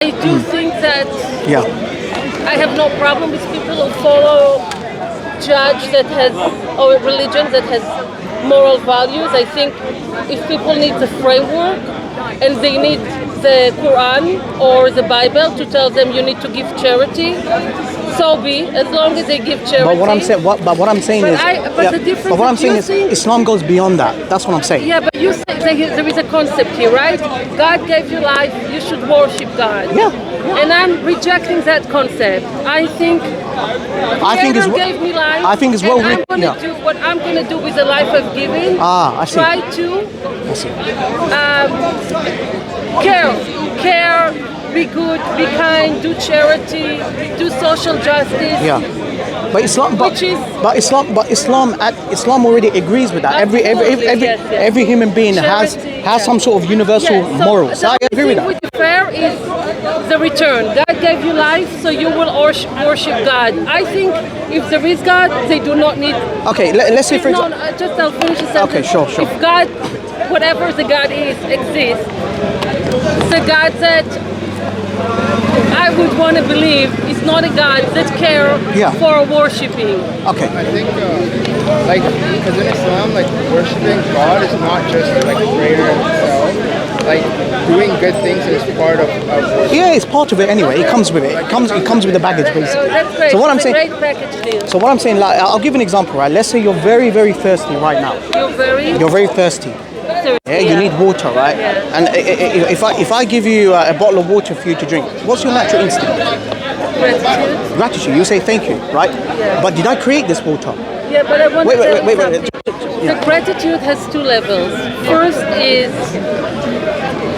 I do think that Yeah. I have no problem with people who follow judge that has or religion that has moral values. I think if people need the framework and they need the Quran or the Bible to tell them you need to give charity, so be, as long as they give charity. But what I'm saying, what I'm saying is, the difference but what I'm saying is, think, Islam goes beyond that. That's what I'm saying. yeah, but you say there is a concept here, right? God gave you life, you should worship God. Yeah. And I'm rejecting that concept. I think it's gave me life. I think it's well and written. I'm going to do what I'm going to do with the life I've given. I see. Try to I see. care, be good, be kind, do charity, do social justice. Yeah. But Islam, Islam already agrees with that. Every human being has some sort of universal morals. So I agree with that. With fair is the return. God gave you life, so you will worship God. I think if there is God, they do not need. Okay, let's say for example. I'll finish the sentence. Okay, sure. If God, whatever the God is, exists, the God that I would want to believe is not a God that cares for worshipping. Okay. I think, because in Islam, worshiping God is not just prayer itself. Doing good things is part of worship. Yeah, it's part of it anyway. It comes with it. It comes with the baggage, basically. That's great. So what I'm It's saying. a great package deal. So what I'm saying, I'll give an example, right? Let's say you're very, very thirsty right now. You're very thirsty. Yeah, you need water, right? Yeah. And if I give you a bottle of water for you to drink, what's your natural instinct? Gratitude. Gratitude. You say thank you, right? Yeah. But did I create this water? Yeah, but I want Wait. to tell you something. The gratitude has two levels. First is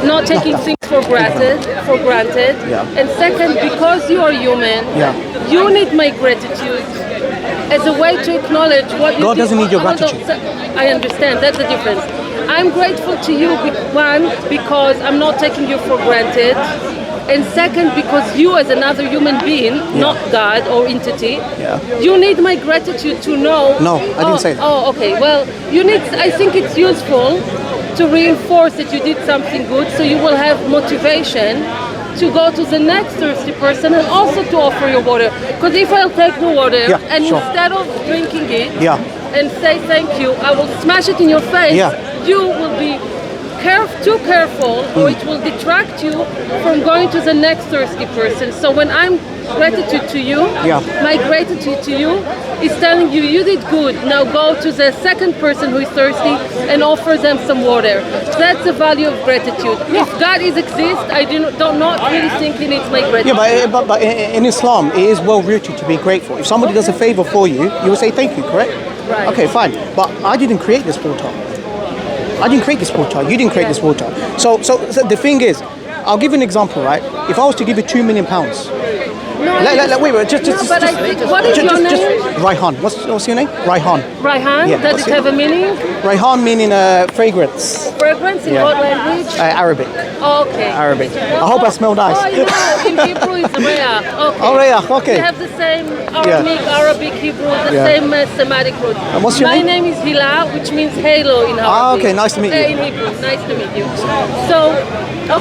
not taking things for granted. Yeah. And second, because you are human, you need my gratitude as a way to acknowledge what you God doesn't need your Hold on, gratitude. I understand. That's the difference. I'm grateful to you, one, because I'm not taking you for granted. And second, because you as another human being, not God or entity, you need my gratitude to know. No, I didn't say that. Oh, okay. Well, I think it's useful to reinforce that you did something good, so you will have motivation to go to the next thirsty person and also to offer your water. Because if I'll take the water and instead of drinking it and say thank you, I will smash it in your face, you will be too careful or it will detract you from going to the next thirsty person. So when I'm gratitude to you, my gratitude to you is telling you you did good. Now go to the second person who is thirsty and offer them some water. That's the value of gratitude. If God exists, I do not really think He needs my gratitude. Yeah, but in Islam, it is well rooted to be grateful. If somebody does a favor for you, you will say thank you, correct? Right. Okay, fine. But I didn't create this water. I didn't create this water. You didn't create this water. So the thing is, I'll give you an example, right? If I was to give you £2 million, wait, just, what is your name? Riahan. What's your name? Riahan. Riahan? Yeah, Does it have a meaning? Riahan meaning fragrance. Fragrance in what language? Arabic. Oh, okay. Arabic. I hope I smell nice. Oh, you know, in Hebrew it's riah. Okay. Oh, riah, okay. We have the same Arabic, Hebrew, the same Semitic root. And what's your name? My name is Hila, which means halo in Arabic. Ah, okay, nice to meet you. In Hebrew, nice to meet you. So,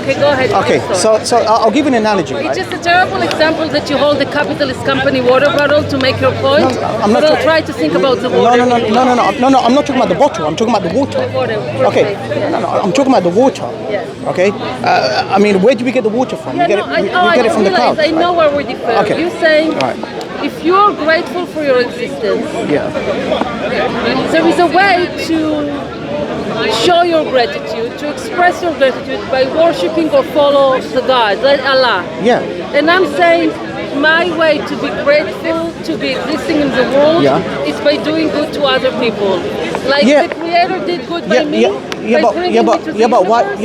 okay, go ahead. Okay, so I'll give you an analogy. It's Right? just a terrible example that you hold the capitalist company water bottle to make your point. No, I'm not. But try to think about the water. No. I'm not talking about the bottle. I'm talking about the water. Okay. No. I'm talking about the water. Yes. Okay. I mean, where do we get the water from? Yeah, we get it from the clouds. I know where we differ. Okay. You're saying Right. if you're grateful for your existence, there is a way to show your gratitude, to express your gratitude by worshipping or follow the God, like Allah. Yeah. And I'm saying my way to be grateful to be existing in the world is by doing good to other people. Like the Creator did good by me.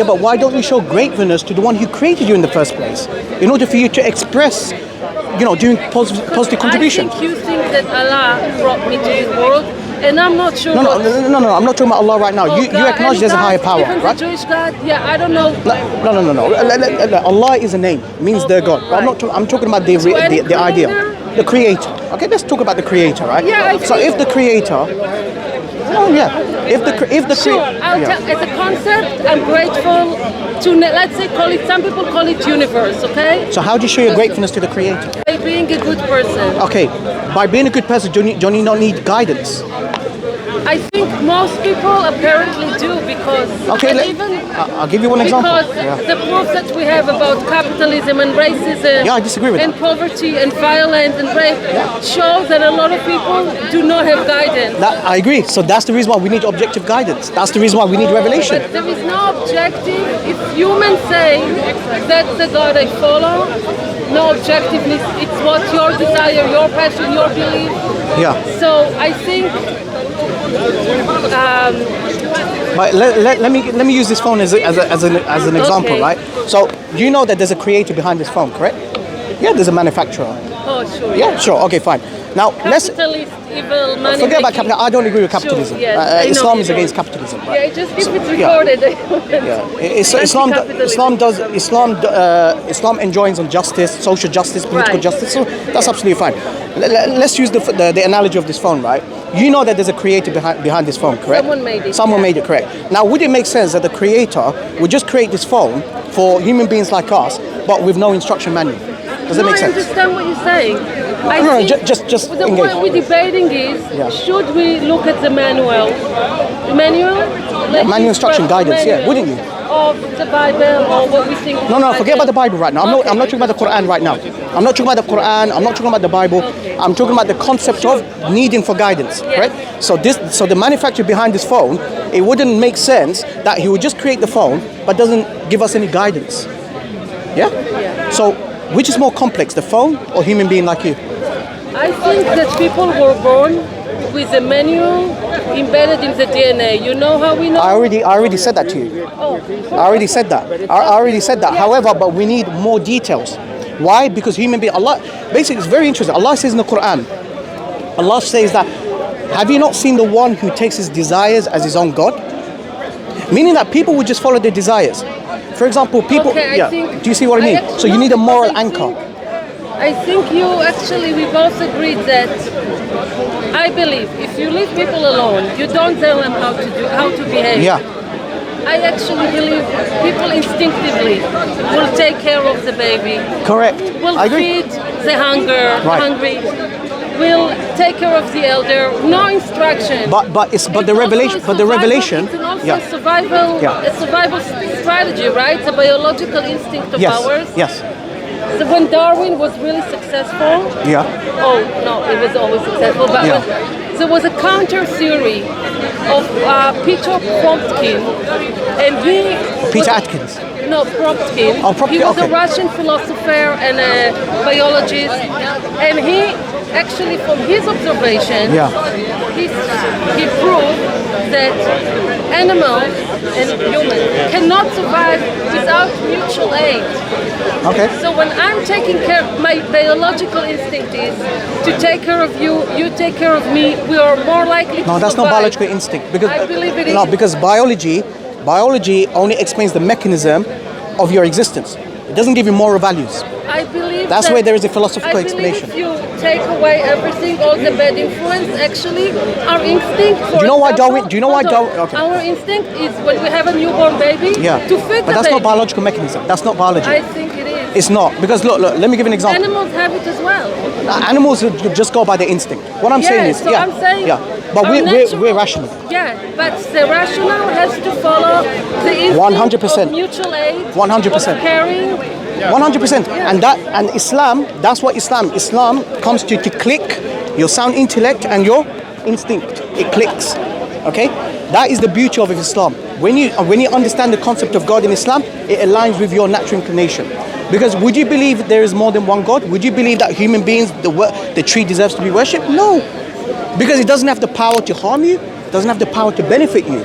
But why don't you show gratefulness to the one who created you in the first place? In order for you to express, doing positive contribution. I think you think that Allah brought me to this world, and I'm not sure. No. I'm not talking about Allah right now. You acknowledge there's a higher power, even right? the Jewish God, I don't know. No. Allah is a name. It means they're God. Right. I'm talking about the idea. The Creator. Okay, let's talk about the Creator, right? Yeah, So if the Creator Oh yeah. If the Sure, as a concept, I'm grateful to, let's say, call it, some people call it universe, okay? So how do you show your gratefulness to the Creator? By being a good person. Okay, by being a good person, do you not need guidance? I think most people apparently do, because Okay, I'll give you one example. because the proof that we have about capitalism and racism, Yeah, I disagree with and that. poverty and violence and rape shows that a lot of people do not have guidance. I agree. So that's the reason why we need objective guidance. That's the reason why we need revelation. But there is no objective. If humans say that's the God I follow, no objectiveness. It's what your desire, your passion, your belief. Yeah. So I think. But let me use this phone as an example, Okay. right? So you know that there's a creator behind this phone, correct? Yeah, there's a manufacturer. Oh, sure. Yeah, sure. Okay, fine. Now let's Capitalist, evil, money. forget about capitalism. I don't agree with capitalism. Sure, yes, I know Islam you is don't. against capitalism. Right? Yeah, just if it's Yeah. recorded. Islam enjoins on justice, social justice, political Right. justice. So that's absolutely fine. Let's use the analogy of this phone, right? You know that there's a creator behind this phone, correct? Someone made it, Someone yeah. made it, correct. Now, would it make sense that the creator would just create this phone for human beings like us, but with no instruction manual? Does that No, make I sense? understand what you're saying. I No, think just the engage. point we're debating is, Yeah. should we look at the manual? The manual? Like manual instruction guidance, yeah, wouldn't you? Of the Bible, or what we think. No, forget about the Bible right now. I'm not talking about the Quran right now. I'm not talking about the Quran. I'm not talking about the Bible. Okay. I'm talking about the concept of needing for guidance, right? So the manufacturer behind this phone, it wouldn't make sense that he would just create the phone but doesn't give us any guidance. Yeah? So which is more complex, the phone or human being like you? I think that people were born with a manual embedded in the DNA. You know how we know? I already said that to you. Oh, I already said that. I already said that. However, but we need more details. Why? Because human being, Allah, basically it's very interesting. Allah says in the Quran, Allah says that, have you not seen the one who takes his desires as his own God? Meaning that people would just follow their desires. For example, people, Okay, I think- do you see what I mean? I- So you no, need a moral because I anchor. I think we both agreed that I believe if you leave people alone, you don't tell them how to behave. Yeah. I actually believe people instinctively will take care of the baby, Correct. will I agree. feed the Right. hungry, will take care of the elder. No instruction. But the It's also revelation, a but the revelation, It's also yeah. a survival strategy, right? It's a biological instinct of Yes. ours. Yes. So when Darwin was really successful, Yeah. oh no, it was always successful, but Yeah. there was a counter theory of Peter Kropotkin, and he Peter was- Atkins. No, Kropotkin. Oh, Kropotkin, He was okay. a Russian philosopher and a biologist, and he actually, from his observation, Yeah. he proved that animals and humans cannot survive without mutual aid. Okay. So when I'm taking care, my biological instinct is to take care of you, you take care of me, we are more likely to No, that's not survive. biological instinct. Because I believe it no, is. because biology only explains the mechanism of your existence. It doesn't give you moral values. I believe That's that- where there is a philosophical I believe explanation. if you take away everything, all the bad influence, actually, our instinct. For Do you know why example- Darwin- do you know why hold on. Darwin- okay. Our instinct is when we have a newborn baby Yeah. to feed But the that's baby. not biological mechanism. That's not biology. I think it is. It's not. Because look, let me give you an example. Animals have it as well. Animals just go by their instinct. What I'm saying is, so I'm saying. yeah. But our we're natural- rational. Yeah, but the rational has to follow the instinct 100%. of mutual aid, 100%. of caring. 100%. And Islam, that's what Islam comes to click your sound intellect and your instinct. It clicks. Okay? That is the beauty of Islam. When you understand the concept of God in Islam, it aligns with your natural inclination. Because would you believe there is more than one God? Would you believe that human beings, the tree deserves to be worshipped? No. Because it doesn't have the power to harm you, it doesn't have the power to benefit you.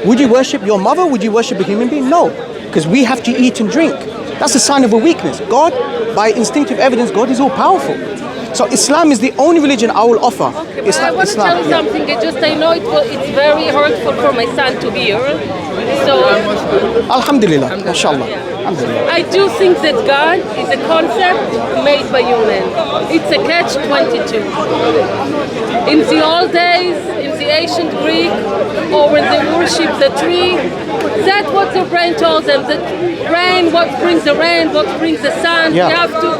Would you worship your mother? Would you worship a human being? No. Because we have to eat and drink. That's a sign of a weakness. God, by instinctive evidence, God is all powerful. So Islam is the only religion I will offer. Okay, but I want to tell you yeah. something. I know it's very hurtful for my son to hear. So Alhamdulillah, mashallah. I do think that God is a concept made by human. It's a catch-22. In the old days, in the ancient Greek, or when they worship the tree, that's what the brain told them. The rain, what brings the rain, what brings the sun. Yeah. You have to.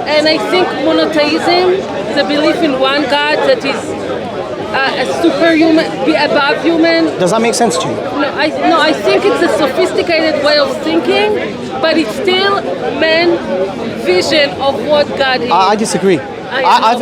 And I think monotheism, the belief in one God that is a superhuman, be above human. Does that make sense to you? No, I think it's a sophisticated way of thinking, but it's still man's vision of what God is. I disagree. I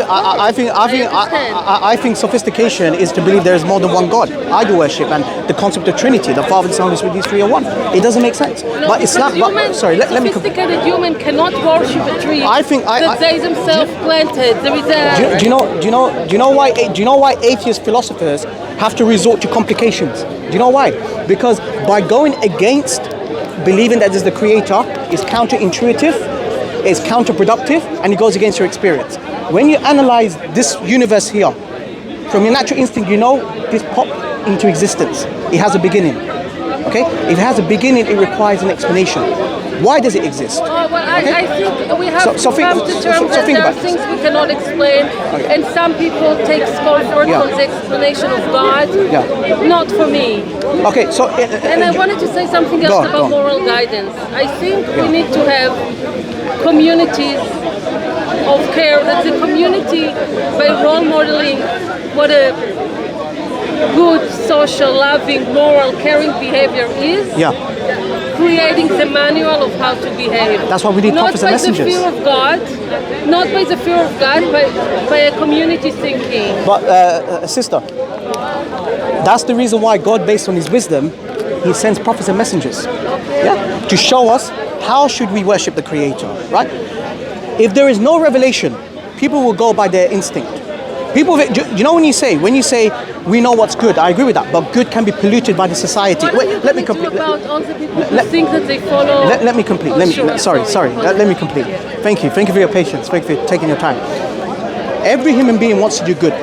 think sophistication is to believe there is more than one God. I do worship, and the concept of Trinity, the Father, the Son, and the Holy Spirit, these three are one. It doesn't make sense. No, but it's not. Human, Sorry, let me. Sophisticated human cannot worship a tree that they themselves planted. There is a. Do you know why atheist philosophers have to resort to complications? Do you know why? Because by going against believing that there's the Creator is counterintuitive, is counterproductive, and it goes against your experience. When you analyze this universe here, from your natural instinct, you know this popped into existence. It has a beginning. Okay? If it has a beginning, it requires an explanation. Why does it exist? Oh, well, I think we have to come to terms that there are things we cannot explain, and some people take comfort from the explanation of God. Yeah. Not for me. Okay, so... and I wanted to say something else about moral guidance. I think we need to have communities of care, that the community, by role modeling what a good, social, loving, moral, caring behavior is, creating the manual of how to behave. That's why we need prophets and messengers. Not by the fear of God, but by a community thinking. But sister, that's the reason why God, based on his wisdom, he sends prophets and messengers. Yeah? To show us how should we worship the Creator, right? If there is no revelation, people will go by their instinct. People, do you know when you say we know what's good? I agree with that, but good can be polluted by the society. Wait, let me complete. About all the people who think that they follow. Let me complete. Sorry. Let me complete. Thank you for your patience. Thank you for taking your time. Every human being wants to do good.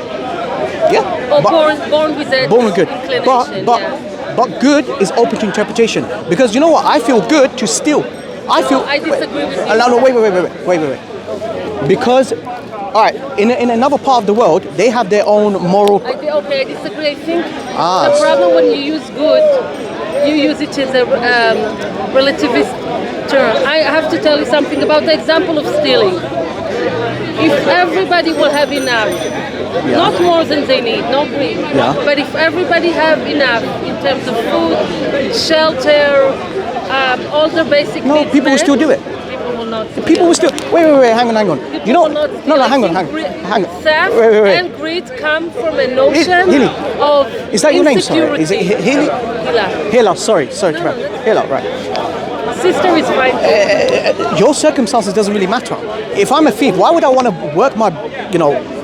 Yeah. Or born with that. Born with good. But good is open to interpretation, because you know what? I feel good to steal. I disagree with you. No, wait. Because, all right, in another part of the world, they have their own moral... I disagree. I think the problem when you use good, you use it as a relativist term. I have to tell you something about the example of stealing. If everybody will have enough, not more than they need, no greed, but if everybody have enough in terms of food, shelter, all the basic needs. No, people will still do it. People will not. People will still. Wait, hang on. You know, hang on. Theft and greed come from a notion of is that your name? Sorry, is it Hilly? Hila. Sorry, Hila, right. Sister is fine. Your circumstances doesn't really matter. If I'm a thief, why would I want to work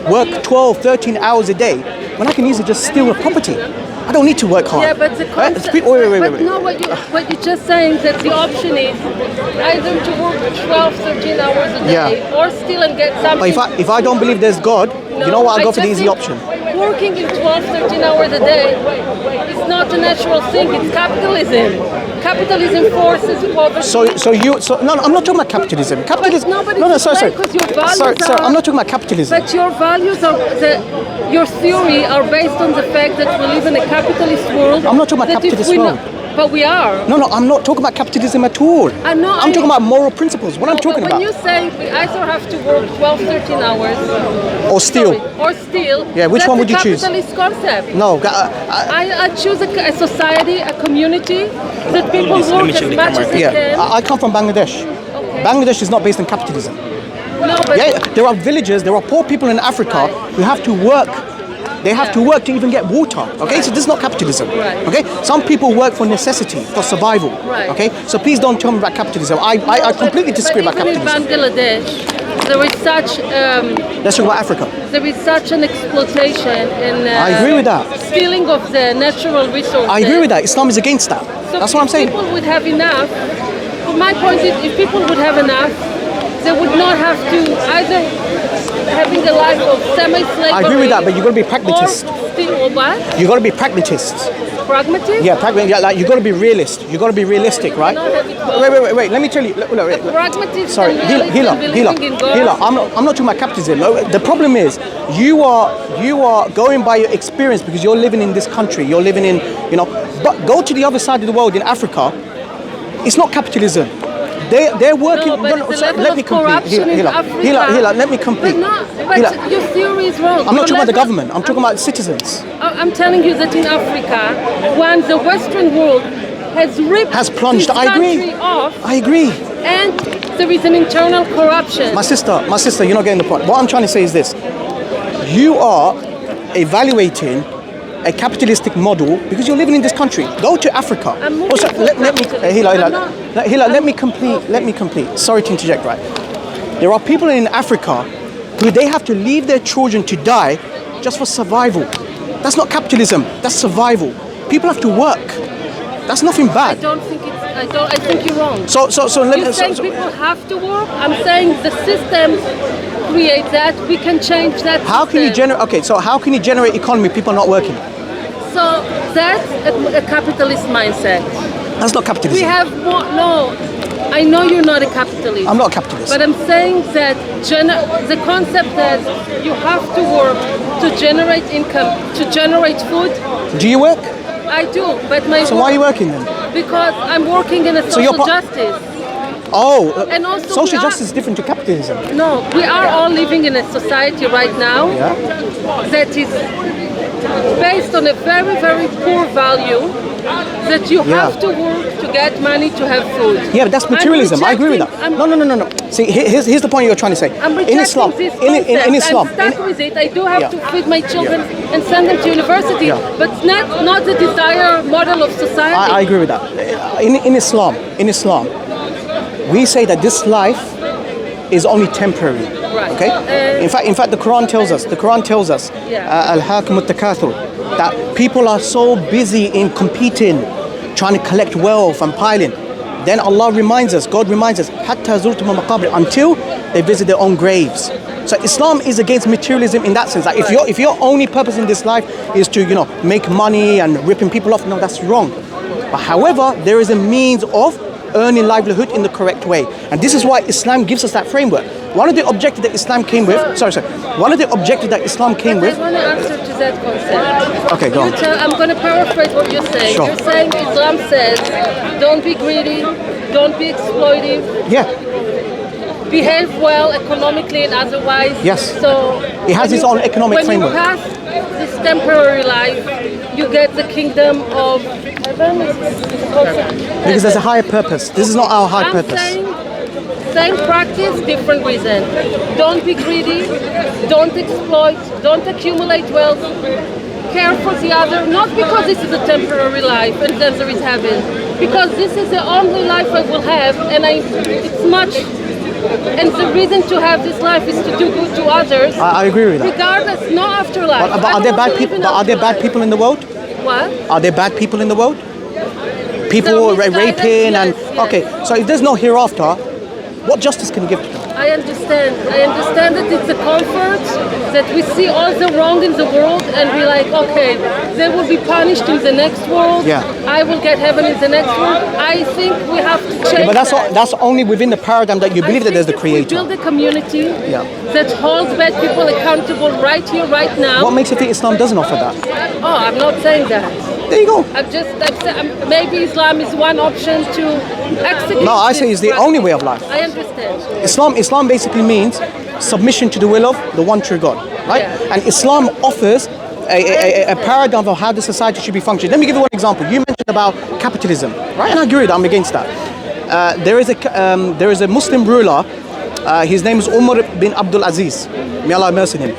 work 12, 13 hours a day when I can easily just steal a property? I don't need to work hard. Yeah, but the concept... Wait. No, what you're just saying that the option is either to work 12, 13 hours a day or steal and get something... But if I don't believe there's God, you know what? I'll go for the easy option. Working in 12, 13 hours a day is not a natural thing. It's capitalism. Capitalism forces poverty. No, I'm not talking about capitalism. Capitalism. Sorry. I'm not talking about capitalism. But your values your theory are based on the fact that we live in a capitalist world. I'm not talking about capitalist world. But we are. No, I'm not talking about capitalism at all. I'm talking about moral principles. What I'm talking about. When you say we either have to work 12, 13 hours or steal. Yeah, which one would you choose? That's a capitalist concept. No, I choose a society, a community that people work as much as they can. I come from Bangladesh. Okay. Bangladesh is not based on capitalism. No, but there are villages, there are poor people in Africa who have to work. They have to work to even get water. Okay, so this is not capitalism. Okay, some people work for necessity, for survival. Okay, so please don't tell me about capitalism. I completely disagree about capitalism. In Bangladesh, there is such. Let's talk about Africa. There is such an exploitation and. I agree with that. Stealing of the natural resources. I agree with that. Islam is against that. So that's what I'm saying. If people would have enough. From my point, if people would have enough, they would not have to either having a life of semi-slavery. I agree with that, but you've got to be pragmatist. Or what? You've got to be pragmatists. pragmatist? Yeah, pragmatic. Yeah, like you got to be realist. You got to be realistic, right? Wait. Let me tell you. Wait. Pragmatist. Sorry, and Hila. believing in God. I'm not talking about capitalism. No, the problem is you are going by your experience because you're living in this country. You're living in, but go to the other side of the world in Africa. It's not capitalism. They're working. Let me complete. Hila, let me complete. But your theory is wrong. I'm not talking about the government. I'm talking about citizens. I'm telling you that in Africa, when the Western world has plunged. this country off, I agree. and there is an internal corruption. My sister, you're not getting the point. What I'm trying to say is this: you are evaluating a capitalistic model because you're living in this country. Go to Africa. Hila, let me complete. Sorry to interject, right? There are people in Africa who they have to leave their children to die just for survival. That's not capitalism, that's survival. People have to work. That's nothing bad. I think you're wrong. You're saying people have to work. I'm saying the system creates that. We can change that. How can you generate? Okay, so how can you generate economy? People not working. So that's a capitalist mindset. That's not capitalism. We have more. No, I know you're not a capitalist. I'm not a capitalist. But I'm saying that the concept that you have to work to generate income, to generate food. Do you work? I do, but So why are you working then? Because I'm working in a social justice. And also social justice is different to capitalism. No, we are all living in a society right now that is based on a very, very poor value that you have to work to get money to have food. Yeah, but that's materialism. I agree with that. No. See, here's the point you're trying to say. In Islam, in Islam, I'm stuck with it. I do have to feed my children and send them to university, but not the desired model of society. I agree with that. In Islam, we say that this life is only temporary. Right. Okay. In fact, the Quran tells us. Al-Hakim al-Takathur, that people are so busy in competing, trying to collect wealth and piling. Then Allah reminds us, God reminds us, Hatta zurtum al-maqabir, until they visit their own graves. So Islam is against materialism in that sense. Like if your only purpose in this life is to make money and ripping people off, no, that's wrong. But however, there is a means of earning livelihood in the correct way, and this is why Islam gives us that framework. One of the objectives that Islam came with. One of the objectives that Islam came with. I want to answer to that concept. Okay, go on. I'm going to paraphrase what you're saying. Sure. You're saying Islam says, don't be greedy, don't be exploitive. Yeah. Behave well economically and otherwise. Yes. So it has its own economic framework. When you pass this temporary life, you get the kingdom of heaven. Because there's a higher purpose. This is not our high purpose. Same practice, different reason. Don't be greedy, don't exploit, don't accumulate wealth. Care for the other, not because this is a temporary life and then there is heaven, because this is the only life I will have, and and the reason to have this life is to do good to others. I agree with that. Regardless, no afterlife. But are there bad people? Are there bad people in the world? What? Are there bad people in the world? People raping and okay. So if there's no hereafter, what justice can you give to them? I understand that it's a comfort that we see all the wrong in the world and we're like, okay, they will be punished in the next world. Yeah. I will get heaven in the next world. I think we have to change but that's only within the paradigm that you believe that there's the creator. We build a community that holds bad people accountable right here, right now. What makes you think Islam doesn't offer that? Oh, I'm not saying that. There you go. Maybe Islam is one option to execute. No, I say it's the only way of life. I understand. Islam basically means submission to the will of the one true God, right? Yeah. And Islam offers a paradigm of how the society should be functioning. Let me give you one example. You mentioned about capitalism, right? And I agree with that. I'm against that. There is a Muslim ruler. His name is Umar bin Abdul Aziz. May Allah have mercy on him.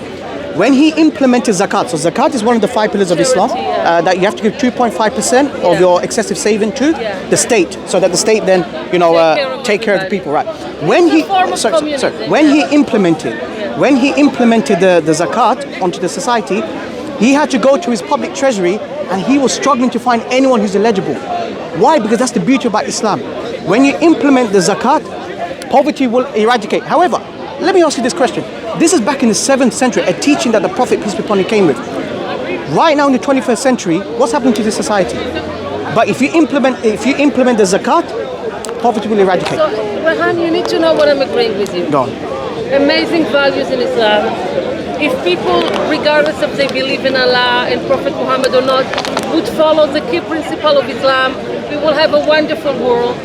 When he implemented zakat, so zakat is one of the 5 pillars of Islam, that you have to give 2.5% of your excessive saving to the state, so that the state then, take care of the people, right? When he implemented the zakat onto the society, he had to go to his public treasury, and he was struggling to find anyone who's eligible. Why? Because that's the beauty about Islam. When you implement the zakat, poverty will eradicate. However, let me ask you this question. This is back in the 7th century, a teaching that the Prophet, peace be upon him, came with. Right now in the 21st century, what's happening to this society? But if you implement the zakat, poverty will eradicate. So, Riahan, you need to know what I'm agreeing with you. Go on. Amazing values in Islam. If people, regardless if they believe in Allah and Prophet Muhammad or not, would follow the key principle of Islam, we will have a wonderful world.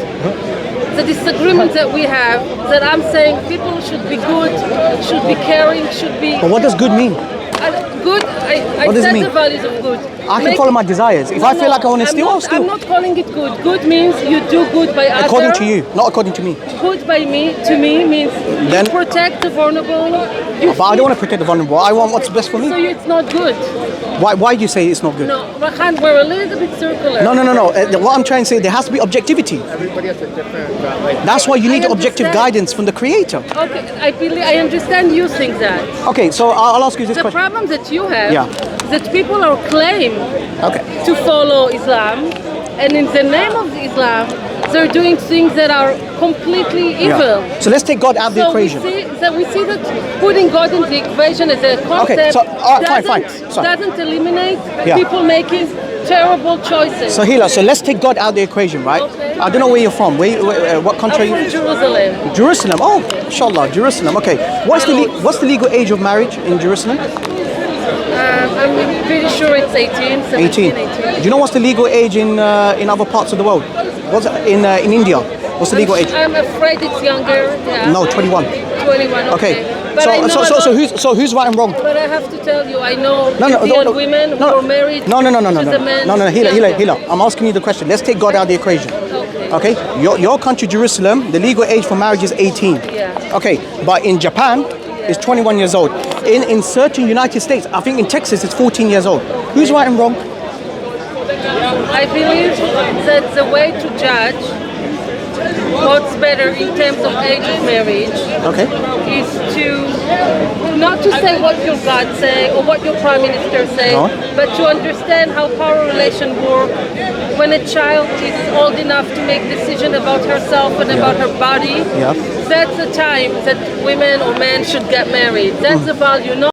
The disagreement that we have, that I'm saying people should be good, should be caring, should be... But what does good mean? Good, I What does it said mean? the values of good. I can follow my desires. If I feel like I want to steal, I'll steal. I'm not calling it good. Good means you do good by others. According to you, not according to me. Good by me, to me, means Then- you protect the vulnerable. You But I don't want to protect the vulnerable. I want what's best for So me. it's not good. Why do you say it's not good? No, Riahan, we're a little bit circular. No. What I'm trying to say, there has to be objectivity. Everybody has a different like. That's why you need I objective understand. guidance from the creator. Okay, I understand you think that. Okay, so I'll ask you this The question. problem that you have, Yeah. that people are claim Okay. to follow Islam, and in the name of Islam, they're doing things that are completely evil. Yeah. So let's take God out of the So equation. we see that putting God in the equation as a concept so, all right, fine. Sorry. doesn't eliminate Yeah. people making terrible choices. So Hila, so let's take God out of the equation, right? Okay. I don't know where you're from. What country I'm are you? from Jerusalem. Jerusalem. Oh, inshallah, Jerusalem. Okay. What's the legal age of marriage in Jerusalem? I'm pretty sure it's 18, 17, 18. Do you know what's the legal age in other parts of the world? What's in India? What's the legal age? I'm afraid it's younger. Yeah. No, 21. 21. Okay. But I know So who's right and wrong? But I have to tell you, I know No, Indian women who are married. No. to the men younger. Hila. I'm asking you the question. Let's take God out of the equation. Okay. Okay. Your country, Jerusalem, the legal age for marriage is 18. Yeah. Okay. But in Japan, it's 21 years old. In certain United States, I think in Texas, it's 14 years old. Who's right and wrong? I believe that the way to judge what's better in terms of age of marriage Okay. is to not to say what your God say or what your prime minister say, No. but to understand how power relations work. When a child is old enough to make decision about herself and about her body, Yeah. that's the time that women or men should get married. That's the value. Not